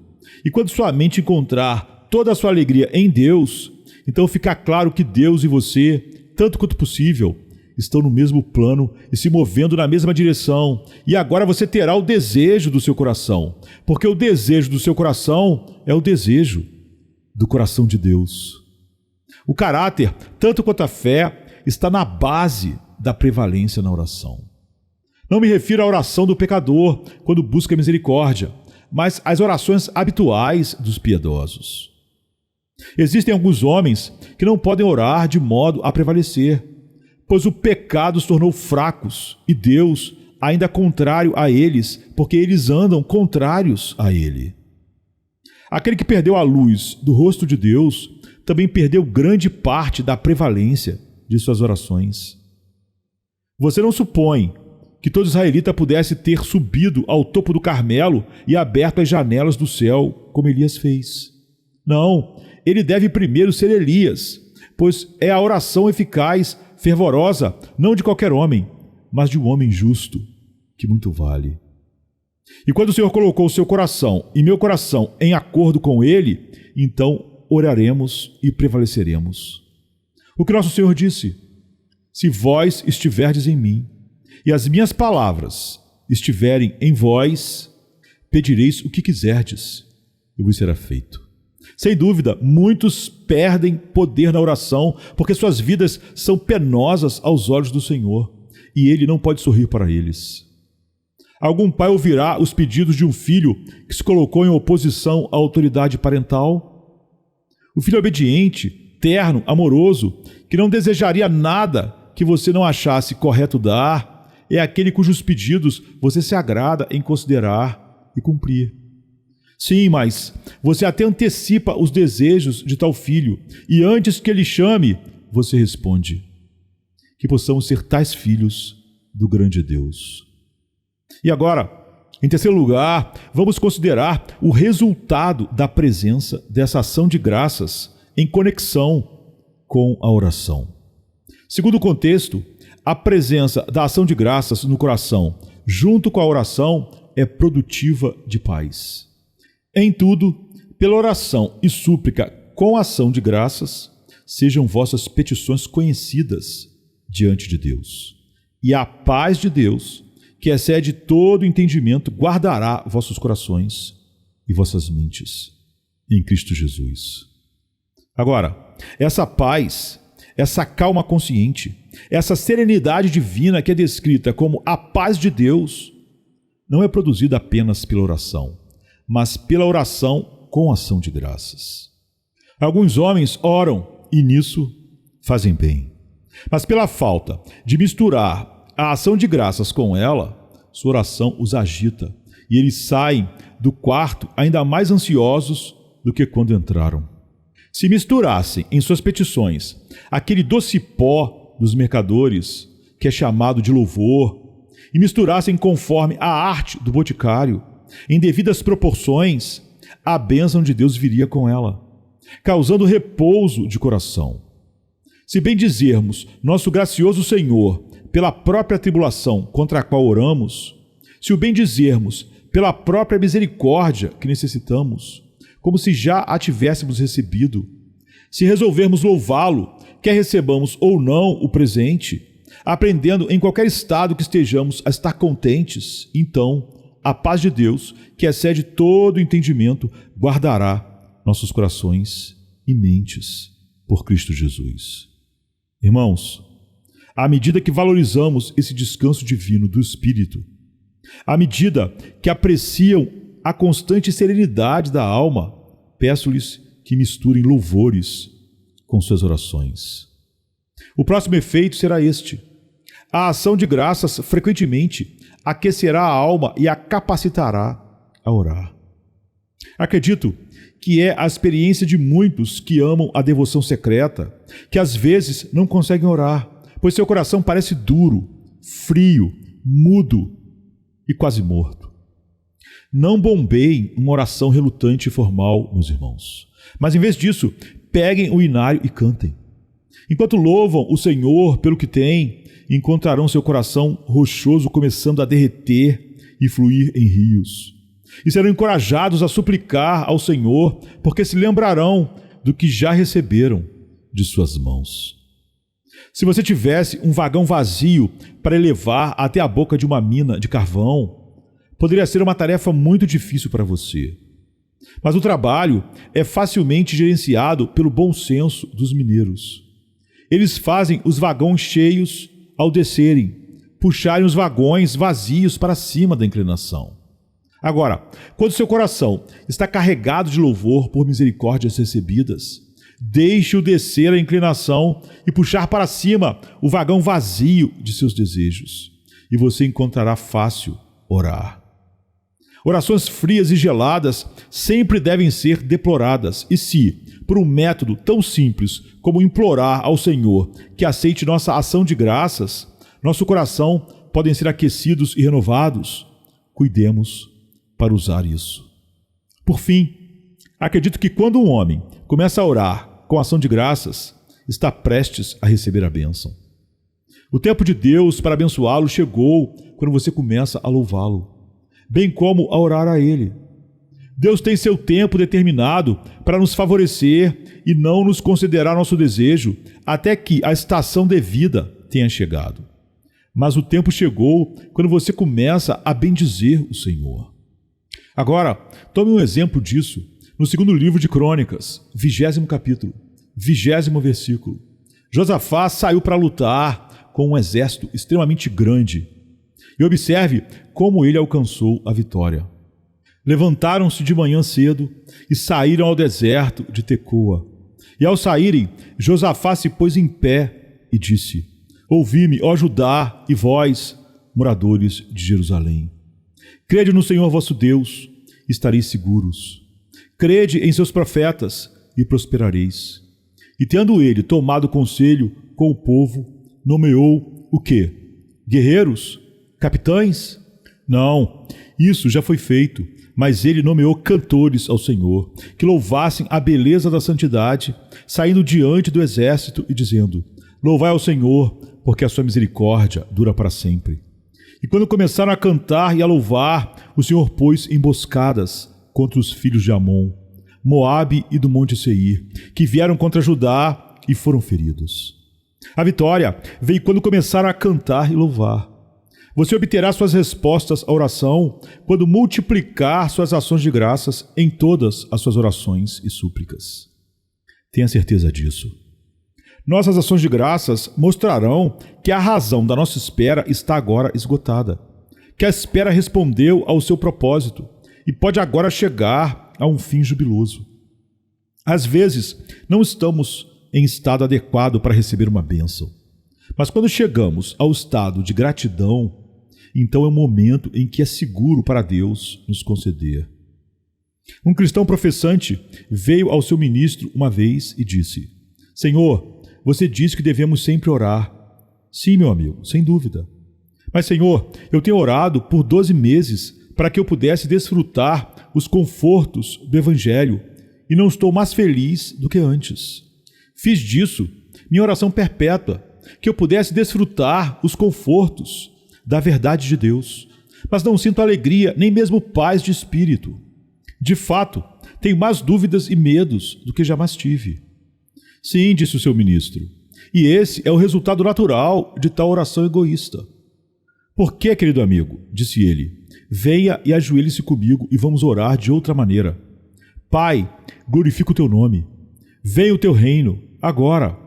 [SPEAKER 1] E quando sua mente encontrar toda a sua alegria em Deus, então fica claro que Deus e você, tanto quanto possível, estão no mesmo plano e se movendo na mesma direção. E agora você terá o desejo do seu coração, porque o desejo do seu coração é o desejo do coração de Deus. O caráter, tanto quanto a fé, está na base da prevalência na oração. Não me refiro à oração do pecador, quando busca misericórdia, mas às orações habituais dos piedosos. Existem alguns homens que não podem orar de modo a prevalecer, pois o pecado os tornou fracos e Deus ainda contrário a eles, porque eles andam contrários a Ele. Aquele que perdeu a luz do rosto de Deus também perdeu grande parte da prevalência de suas orações. Você não supõe que todo israelita pudesse ter subido ao topo do Carmelo e aberto as janelas do céu, como Elias fez. Não, ele deve primeiro ser Elias, pois é a oração eficaz, fervorosa, não de qualquer homem, mas de um homem justo, que muito vale. E quando o Senhor colocou o seu coração e meu coração em acordo com ele, então oraremos e prevaleceremos. O que nosso Senhor disse: se vós estiverdes em mim, e as minhas palavras estiverem em vós, pedireis o que quiserdes, e vos será feito. Sem dúvida, muitos perdem poder na oração, porque suas vidas são penosas aos olhos do Senhor, e Ele não pode sorrir para eles. Algum pai ouvirá os pedidos de um filho que se colocou em oposição à autoridade parental? O filho obediente, terno, amoroso, que não desejaria nada que você não achasse correto dar, é aquele cujos pedidos você se agrada em considerar e cumprir. Sim, mas você até antecipa os desejos de tal filho, e antes que ele chame, você responde. Que possamos ser tais filhos do grande Deus. E agora, em terceiro lugar, vamos considerar o resultado da presença dessa ação de graças em conexão com a oração. Segundo o contexto, a presença da ação de graças no coração, junto com a oração, é produtiva de paz. Em tudo, pela oração e súplica com ação de graças, sejam vossas petições conhecidas diante de Deus. E a paz de Deus, que excede todo entendimento, guardará vossos corações e vossas mentes em Cristo Jesus. Agora, essa paz, essa calma consciente, essa serenidade divina que é descrita como a paz de Deus, não é produzida apenas pela oração, mas pela oração com ação de graças. Alguns homens oram e nisso fazem bem, mas pela falta de misturar a ação de graças com ela, sua oração os agita e eles saem do quarto ainda mais ansiosos do que quando entraram. Se misturassem em suas petições aquele doce pó dos mercadores, que é chamado de louvor, e misturassem conforme a arte do boticário, em devidas proporções, a bênção de Deus viria com ela, causando repouso de coração. Se bem dizermos nosso gracioso Senhor pela própria tribulação contra a qual oramos, se o bem dizermos pela própria misericórdia que necessitamos, como se já a tivéssemos recebido, se resolvermos louvá-lo, quer recebamos ou não o presente, aprendendo em qualquer estado que estejamos a estar contentes, então a paz de Deus, que excede todo entendimento, guardará nossos corações e mentes por Cristo Jesus. Irmãos, à medida que valorizamos esse descanso divino do Espírito, à medida que apreciam a constante serenidade da alma, peço-lhes que misturem louvores com suas orações. O próximo efeito será este: a ação de graças frequentemente aquecerá a alma e a capacitará a orar. Acredito que é a experiência de muitos que amam a devoção secreta, que às vezes não conseguem orar, pois seu coração parece duro, frio, mudo e quase morto. Não bombeiem uma oração relutante e formal, meus irmãos, mas em vez disso, peguem o inário e cantem. Enquanto louvam o Senhor pelo que têm, encontrarão seu coração rochoso começando a derreter e fluir em rios. E serão encorajados a suplicar ao Senhor, porque se lembrarão do que já receberam de suas mãos. Se você tivesse um vagão vazio para elevar até a boca de uma mina de carvão, poderia ser uma tarefa muito difícil para você. Mas o trabalho é facilmente gerenciado pelo bom senso dos mineiros. Eles fazem os vagões cheios ao descerem, puxarem os vagões vazios para cima da inclinação. Agora, quando seu coração está carregado de louvor por misericórdias recebidas, deixe-o descer a inclinação e puxar para cima o vagão vazio de seus desejos, e você encontrará fácil orar. Orações frias e geladas sempre devem ser deploradas, e se, por um método tão simples como implorar ao Senhor que aceite nossa ação de graças, nosso coração podem ser aquecidos e renovados, cuidemos para usar isso. Por fim, acredito que quando um homem começa a orar com ação de graças, está prestes a receber a bênção. O tempo de Deus para abençoá-lo chegou quando você começa a louvá-lo, bem como a orar a Ele. Deus tem seu tempo determinado para nos favorecer e não nos concederá nosso desejo até que a estação devida tenha chegado. Mas o tempo chegou quando você começa a bendizer o Senhor. Agora, tome um exemplo disso no segundo livro de Crônicas, 20º capítulo, 20º versículo. Josafá saiu para lutar com um exército extremamente grande. E observe como ele alcançou a vitória. Levantaram-se de manhã cedo e saíram ao deserto de Tecoa. E ao saírem, Josafá se pôs em pé e disse: Ouvi-me, ó Judá, e vós, moradores de Jerusalém. Crede no Senhor vosso Deus, e estareis seguros. Crede em seus profetas, e prosperareis. E tendo ele tomado conselho com o povo, nomeou o quê? Guerreiros? Capitães? Não, isso já foi feito, mas ele nomeou cantores ao Senhor, que louvassem a beleza da santidade, saindo diante do exército e dizendo: Louvai ao Senhor, porque a sua misericórdia dura para sempre. E quando começaram a cantar e a louvar, o Senhor pôs emboscadas contra os filhos de Amon, Moabe e do monte Seir, que vieram contra Judá e foram feridos. A vitória veio quando começaram a cantar e louvar. Você obterá suas respostas à oração quando multiplicar suas ações de graças em todas as suas orações e súplicas. Tenha certeza disso. Nossas ações de graças mostrarão que a razão da nossa espera está agora esgotada, que a espera respondeu ao seu propósito e pode agora chegar a um fim jubiloso. Às vezes, não estamos em estado adequado para receber uma bênção. Mas quando chegamos ao estado de gratidão, então é o momento em que é seguro para Deus nos conceder. Um cristão professante veio ao seu ministro uma vez e disse: Senhor, você disse que devemos sempre orar. Sim, meu amigo, sem dúvida. Mas, Senhor, eu tenho orado por 12 meses para que eu pudesse desfrutar os confortos do Evangelho e não estou mais feliz do que antes. Fiz disso minha oração perpétua, que eu pudesse desfrutar os confortos da verdade de Deus, mas não sinto alegria, nem mesmo paz de espírito. De fato, tenho mais dúvidas e medos do que jamais tive. Sim, disse o seu ministro, e esse é o resultado natural de tal oração egoísta. Por que, querido amigo? Disse ele. Venha e ajoelhe-se comigo e vamos orar de outra maneira. Pai, glorifica o teu nome. Venha o teu reino, agora,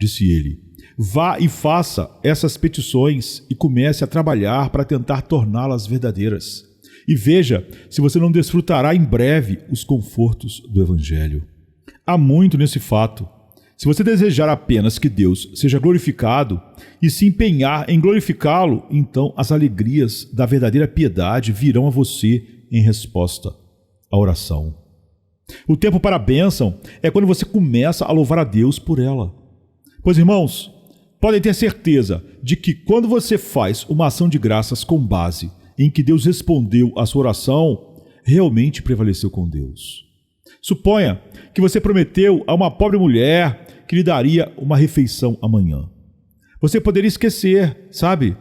[SPEAKER 1] disse ele. Vá e faça essas petições e comece a trabalhar para tentar torná-las verdadeiras. E veja se você não desfrutará em breve os confortos do Evangelho. Há muito nesse fato. Se você desejar apenas que Deus seja glorificado e se empenhar em glorificá-lo, então as alegrias da verdadeira piedade virão a você em resposta à oração. O tempo para a bênção é quando você começa a louvar a Deus por ela. Pois, irmãos, podem ter certeza de que quando você faz uma ação de graças com base em que Deus respondeu à sua oração, realmente prevaleceu com Deus. Suponha que você prometeu a uma pobre mulher que lhe daria uma refeição amanhã. Você poderia esquecer, sabe?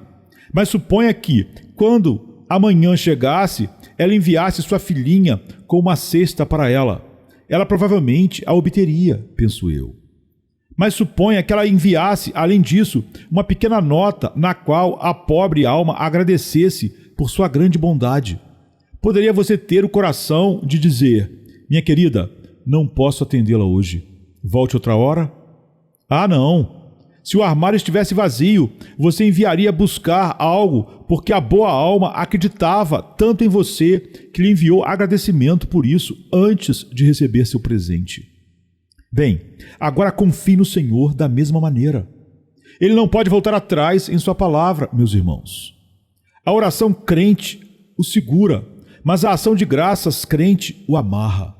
[SPEAKER 1] Mas suponha que, quando amanhã chegasse, ela enviasse sua filhinha com uma cesta para ela. Ela provavelmente a obteria, penso eu. Mas suponha que ela enviasse, além disso, uma pequena nota na qual a pobre alma agradecesse por sua grande bondade. Poderia você ter o coração de dizer: minha querida, não posso atendê-la hoje. Volte outra hora? Ah, não. Se o armário estivesse vazio, você enviaria buscar algo porque a boa alma acreditava tanto em você que lhe enviou agradecimento por isso antes de receber seu presente. Bem, agora confie no Senhor da mesma maneira. Ele não pode voltar atrás em sua palavra, meus irmãos. A oração crente o segura, mas a ação de graças crente o amarra.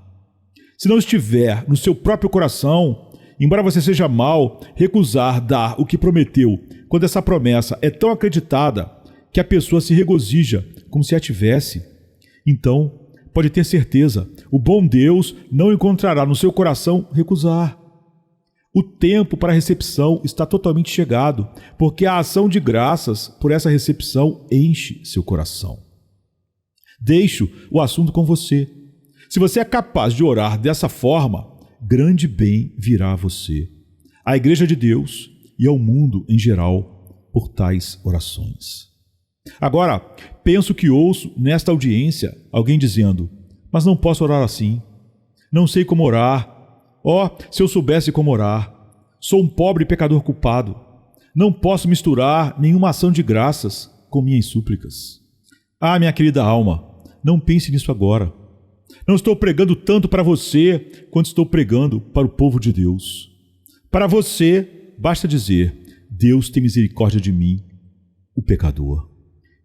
[SPEAKER 1] Se não estiver no seu próprio coração, embora você seja mau, recusar dar o que prometeu, quando essa promessa é tão acreditada que a pessoa se regozija como se a tivesse, então pode ter certeza, o bom Deus não encontrará no seu coração recusar. O tempo para a recepção está totalmente chegado, porque a ação de graças por essa recepção enche seu coração. Deixo o assunto com você. Se você é capaz de orar dessa forma, grande bem virá a você, à Igreja de Deus e ao mundo em geral, por tais orações. Agora, penso que ouço nesta audiência alguém dizendo: mas não posso orar assim. Não sei como orar. Oh, se eu soubesse como orar. Sou um pobre pecador culpado. Não posso misturar nenhuma ação de graças com minhas súplicas. Ah, minha querida alma, não pense nisso agora. Não estou pregando tanto para você quanto estou pregando para o povo de Deus. Para você, basta dizer: Deus tem misericórdia de mim, o pecador.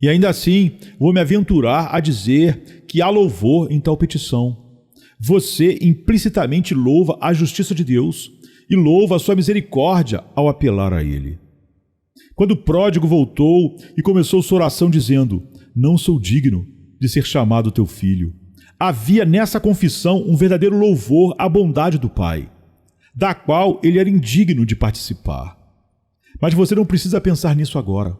[SPEAKER 1] E ainda assim, vou me aventurar a dizer que há louvor em tal petição. Você implicitamente louva a justiça de Deus e louva a sua misericórdia ao apelar a Ele. Quando o pródigo voltou e começou sua oração dizendo: não sou digno de ser chamado teu filho, havia nessa confissão um verdadeiro louvor à bondade do Pai, da qual ele era indigno de participar. Mas você não precisa pensar nisso agora,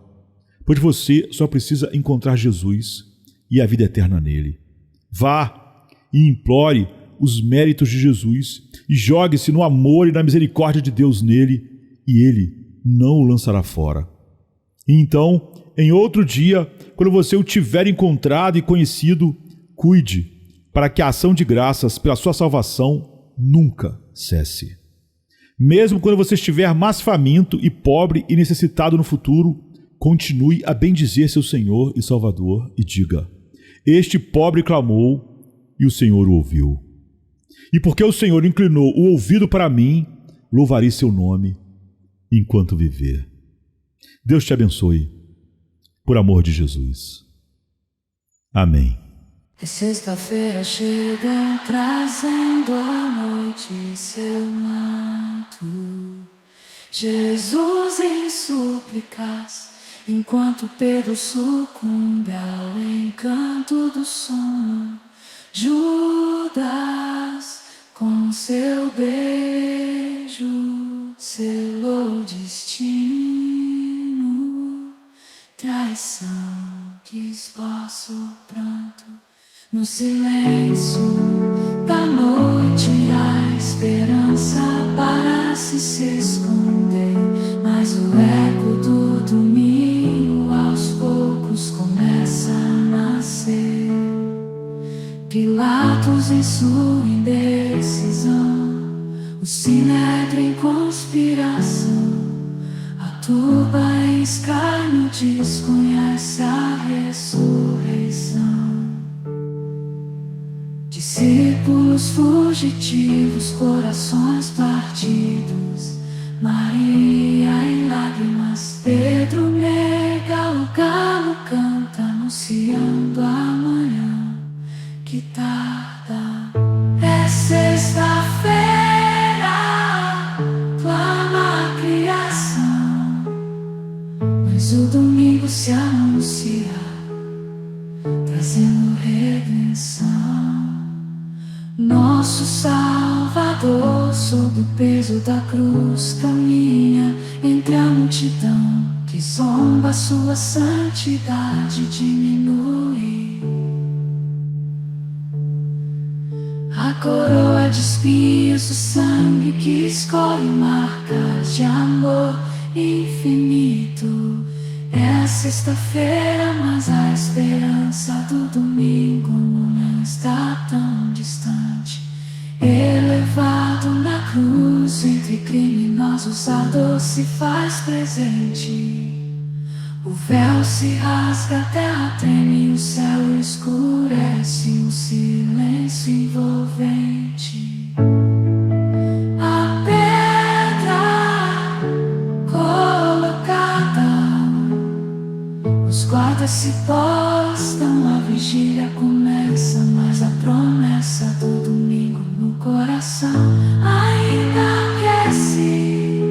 [SPEAKER 1] pois você só precisa encontrar Jesus e a vida eterna nele. Vá e implore os méritos de Jesus e jogue-se no amor e na misericórdia de Deus nele, e ele não o lançará fora. E então, em outro dia, quando você o tiver encontrado e conhecido, cuide para que a ação de graças pela sua salvação nunca cesse. Mesmo quando você estiver mais faminto e pobre e necessitado no futuro, continue a bendizer seu Senhor e Salvador e diga: este pobre clamou e o Senhor o ouviu. E porque o Senhor inclinou o ouvido para mim, louvarei seu nome enquanto viver. Deus te abençoe, por amor de Jesus. Amém.
[SPEAKER 2] É sexta-feira chega trazendo a noite em seu manto. Jesus em súplicas, enquanto Pedro sucumbe ao encanto do sono. Judas, com seu beijo, selou o destino. Traição que esboça o pranto. No silêncio da noite, a esperança parece se esconder, mas o eco do domingo aos poucos começa a nascer. Pilatos em sua indecisão, o sinédrio em conspiração, a turba em escárnio desconhece a ressurreição. Discípulos fugitivos, corações partidos, Maria em lágrimas, Pedro nega, o galo canta anunciando amanhã que tarda. É sexta-feira, clama a criação, mas o domingo se anuncia, trazendo redenção. Nosso Salvador, sob o peso da cruz, caminha entre a multidão que zomba, sua santidade diminui. A coroa de espinhos, o sangue que escolhe marcas de amor infinito. É a sexta-feira, mas a esperança do domingo não está tão distante. Elevado na cruz, entre criminosos a dor se faz presente. O véu se rasga, a terra treme, o céu escurece, um silêncio envolvente. A pedra colocada, os guardas se postam afastam, a vigília começa, mas a promessa do domingo no coração ainda aquece.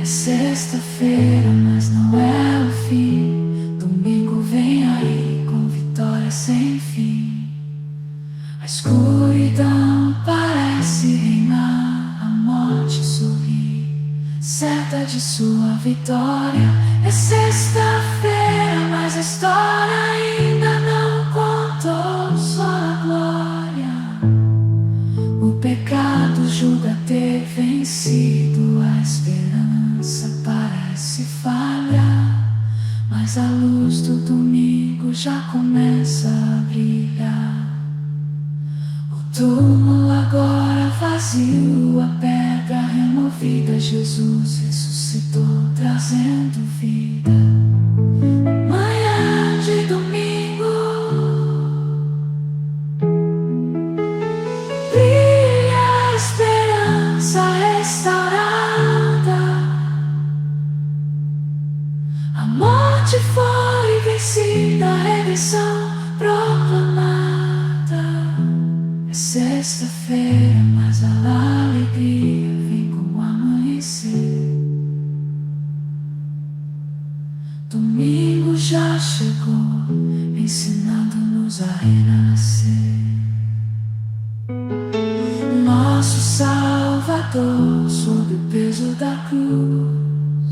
[SPEAKER 2] É sexta-feira, mas não é o fim. Domingo vem aí com vitória sem fim. A escuridão parece reinar, a morte sorri, certa de sua vitória. É sexta-feira, mas a história ainda não contou, só a glória. O pecado julga ter vencido, a esperança parece falhar, mas a luz do domingo já começa a brilhar. O túmulo agora vazio, a pedra removida, Jesus ressuscitou, trazendo vida. Manhã de domingo, brilha a esperança restaurada. A morte foi vencida, a redenção proclamada. É sexta-feira, mas a alegria vem com o amanhecer. Domingo já chegou, ensinando-nos a renascer. Nosso Salvador, sob o peso da cruz,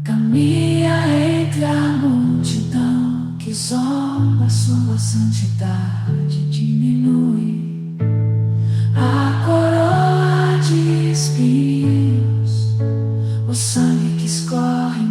[SPEAKER 2] caminha entre a multidão que zomba, sua santidade diminui. A coroa de espinhos, o sangue que escorre